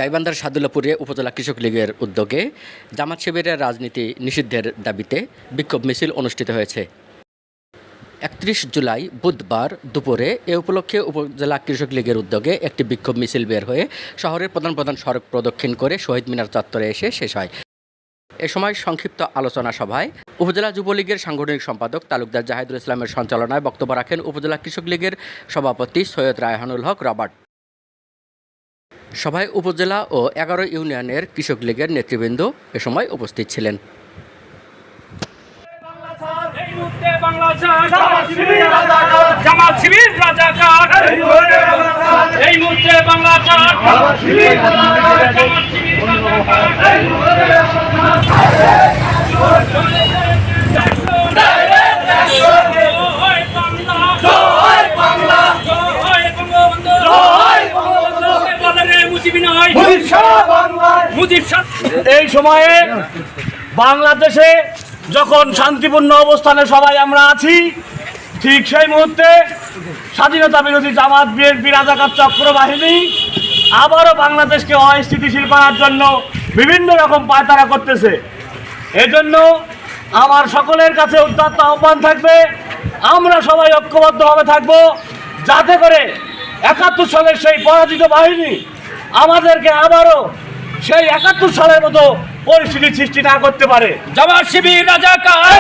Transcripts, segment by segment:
গাইবান্ধার সাদুল্লাপুরে উপজেলা কৃষক লীগের উদ্যোগে জামাত শিবিরের রাজনীতি নিষিদ্ধের দাবিতে বিক্ষোভ মিছিল অনুষ্ঠিত হয়েছে। 31 জুলাই বুধবার দুপুরে এ উপলক্ষে উপজেলা কৃষক লীগের উদ্যোগে একটি বিক্ষোভ মিছিল বের হয়ে শহরের প্রধান প্রধান সড়ক প্রদক্ষিণ করে শহীদ মিনার চত্বরে এসে শেষ হয়। এ সময় সংক্ষিপ্ত আলোচনা সভায় উপজেলা যুবলীগের সাংগঠনিক সম্পাদক তালুকদার জাহিদুল ইসলামের সঞ্চালনায় বক্তব্য রাখেন উপজেলা কৃষক লীগের সভাপতি সৈয়দ রায়হানুল হক রবার্ট। সভায় উপজেলা ও 11 ইউনিয়নের কৃষক লীগের নেতৃবৃন্দ এ সময় উপস্থিত ছিলেন। এই সময়ে বাংলাদেশে যখন শান্তিপূর্ণ অবস্থানে সবাই আমরা আছি, ঠিক সেই মুহূর্তে স্বাধীনতা বিরোধী জামাত বিএনপি রাজাকার চক্র বাহিনী আবারও বাংলাদেশকে অস্থিতিশীল করার জন্য বিভিন্ন রকম পায়তারা করতেছে। এজন্য আমার সকলের কাছে উদাত্ত আহ্বান থাকবে, আমরা সবাই ঐক্যবদ্ধভাবে থাকবো, যাতে করে 71 সালের সেই পরাজিত বাহিনী আমাদেরকে আবারও সেই 71 সালের মতো পরিস্থিতি সৃষ্টি না করতে পারে। জামাত শিবির রাজাকার,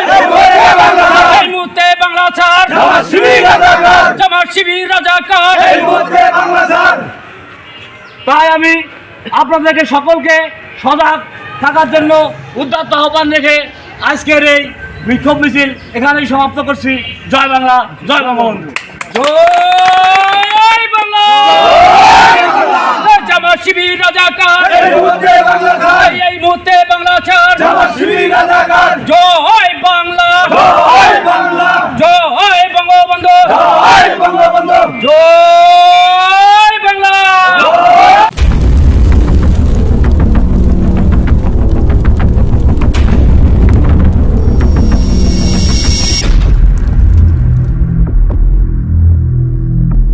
এই মুহূর্তে বাংলা ছাড়। জামাত শিবির রাজাকার, এই মুহূর্তে বাংলা ছাড়। তাই আমি আপনাদেরকে সকলকে সজাগ থাকার জন্য উদাত্ত আহ্বান রেখে আজকের এই বিক্ষোভ মিছিল এখানেই সমাপ্ত করছি। জয় বাংলা, জয় বঙ্গবন্ধু। জয় বাংলা। জামাত শিবির রাজাকার, এই মুহূর্তে বাংলা ছাড়। এই মুহূর্তে বাংলা ছাড়। জামাত শিবির রাজাকার, জয় বাংলা, জয় বাংলা, জয় বঙ্গবন্ধু, জয় বঙ্গবন্ধু। জয়